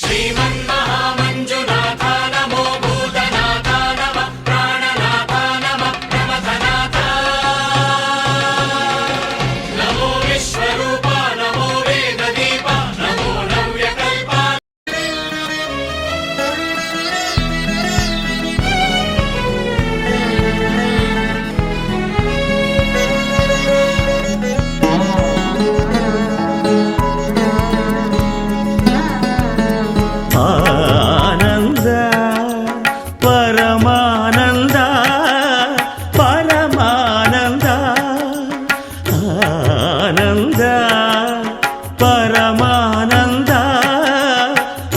శ్రీమన్మహామంజునాథ నమో భూతనాథ నమ ప్రాణనాథ నమ ప్రమథనాథ నమో విశ్వరూప నమో వేదదీప నమో నవ్యకల్ప ఆనంద పరమానంద పరమానంద ఆనంద పరమానంద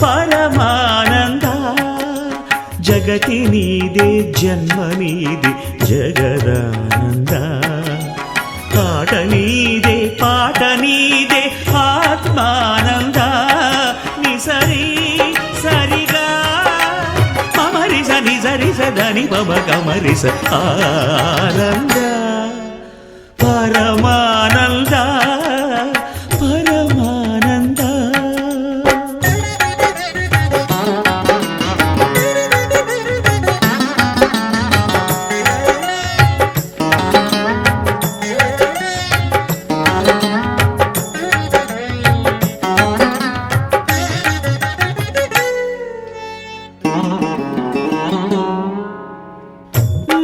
పరమానంద జగతి నీదే జన్మ నీదే జగదానంద ఆట నీదే పాట నీదే ఆత్మానంద నిసరి సరిగా మమరిస నిజరిస దని పమ కమరిస ఆనంద పరమానంద పరమానంద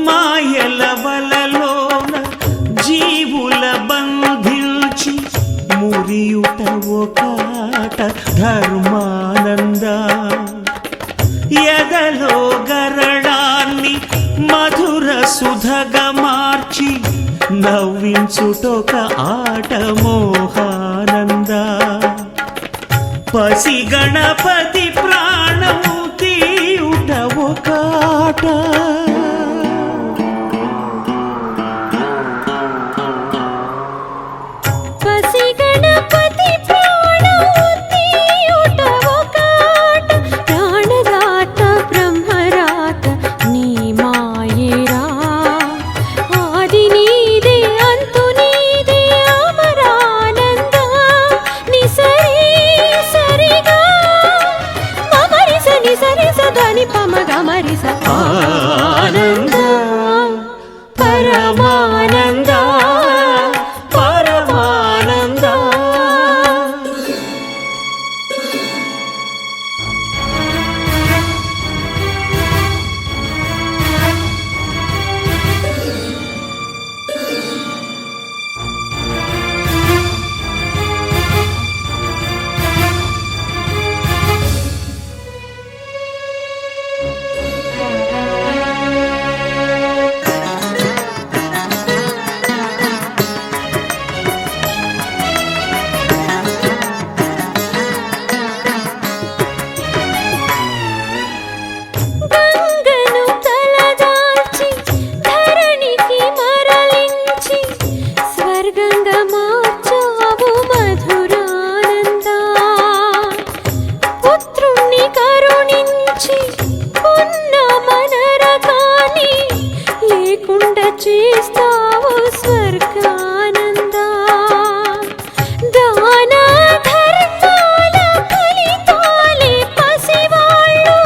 మాయల వలలోన జీవుల బంధించి మురియుట ఒకాట ధర్మానంద ఎదలో గరడాన్ని మధుర సుధగా మార్చి నవ్వించుటొక ఆట మోహానంద పసి గణపతి ప్రాణము తీయుట ఒకాట పసి గణపతి ప్రాణము తీయుట ఒకాట ప్రాణదాత బ్రహ్మరాత నీ మాయేరా ఆది నీదే అంతు నీదే అమరానంద నిసరి సరిగా మమరిస నిసరిస ధని పమ గమరిస ఆనంద పరమానంద పరమానంద గంగను తలదాల్చి ధరణికి మరలించి స్వర్గంగా మార్చావు మధురానంద పుత్రుణ్ణి కరుణించి ఉన్న మనరకాన్ని లేకుండా చేస్తావు స్వర్గానంద దాన ధర్మాల ఫలితాలే పసివాళ్ళు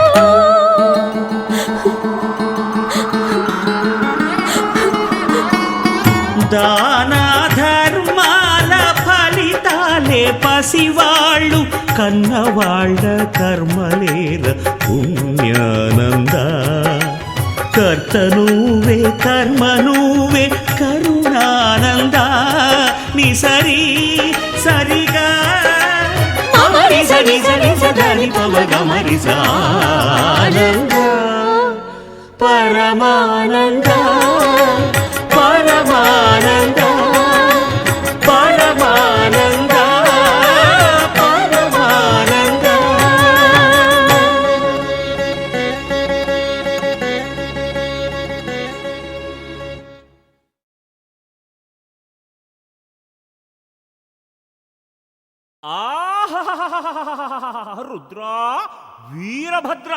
దాన ధర్మాల ఫలితాలే పసివాళ్ళు కన్నవాళ్ళ కర్మలేర పుణ్యానంద కర్త నువ్వే కర్మ నువ్వే కరుణానంద నిసరి సరిగా మమరిస నిసరిస ధని పమ గమరిస ఆనంద పరమానంద పరమానంద పరమానంద పరమానంద రుద్రా వీరభద్ర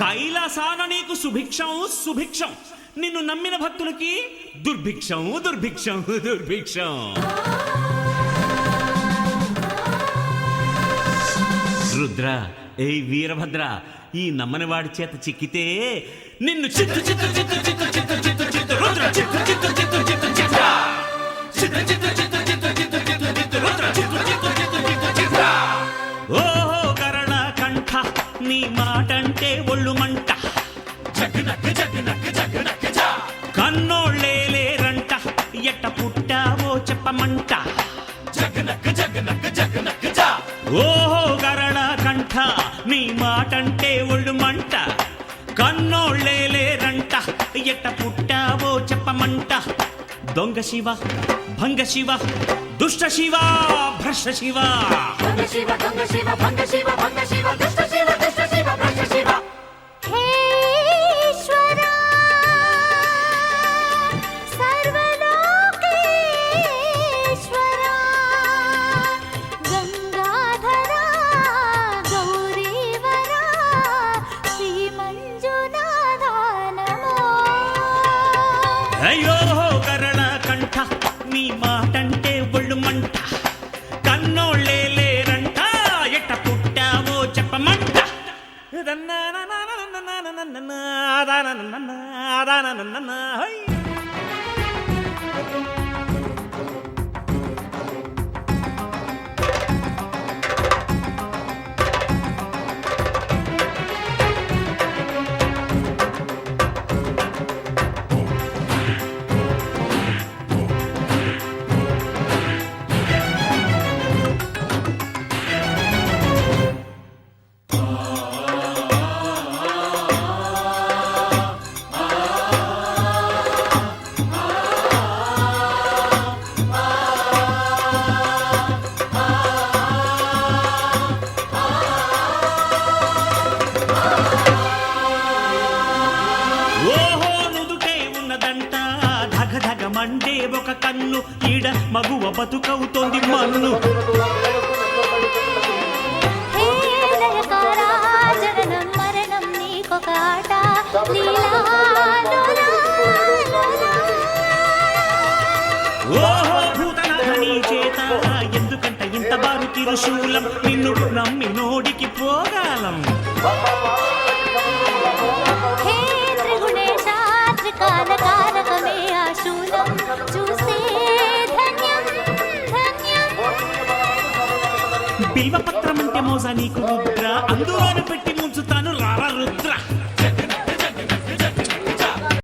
కైలాసాన నీకు సుభిక్షం సుభిక్షం నిన్ను నమ్మిన భక్తులకి దుర్భిక్షం దుర్భిక్షం దుర్భిక్షం రుద్ర ఏయ్ వీరభద్ర ఈ నమ్మని వాడి చేత చిక్కితే నిన్ను చిత్తు చిత్తు చిత్తు చిత్తు చిత్తు చిత్తు చిత్తు రుద్ర చిత్తు చిత్తు చిత్తు చిత్తు చిత్ర చిత్తు చిత్తు చిత్తు చిత్తు చిత్తు చిత్తు చిత్తు రుద్ర చిత్తు చిత్తు చిత్తు చిత్తు చిత్ర ఓహో గరళ కంఠ నీ మాటంటే ఒళ్ళు మంట జగనక్క జగనక్క జగనక్క జా కన్నోళ్ళే లేరంట ఎట్ట పుట్టావో చెప్పమంట జగనక్క జగనక్క జగనక్క జా ఓహో గరళ కంఠ నీ మాటంటే ఒళ్ళు మంట కన్నోళ్ళే లేరంట ఎట్ట పుట్టావో చెప్పమంట దొంగ శివ భంగ శివ దుష్ట శివ భ్రష్ట శివ దొంగ శివ దొంగ శివ భంగ శివ భంగ శివ దుష్ట శివ దుష్ట శివ భ్రష్ట శివ హే ఈశ్వరా సర్వలోకేశ్వరా గంగాధరా గౌరీవరా శ్రీ మంజునాథా నమో అయ్యో గరళ కంఠ నీ మాటంటే ఒళ్ళు మంట కన్నోళ్ళే లేరంట ఎట్ట పుట్టావో చెప్పమంట హై. ఓహో నుదుటే ఉన్నదంట ధగ ధగ మండే ఒక కన్ను ఈడ మగువ బతుకవుతోంది మన్ను హే లయకారా జననం మరణం నీకొక ఆట లీలాలోలా ఓహో భూతనాథ నీ చేత ఎందుకంట ఇంత బారు తిరుశూలం నిన్ను నమ్మి నోడికి పోగాలం హే త్రిగుణేశ త్రికాల కారకమే ఆ శూలం చూస్తే ధన్యం ధన్యం బిల్వపత్రం అంటే మోస నీకు రుద్ర అందులోను పెట్టి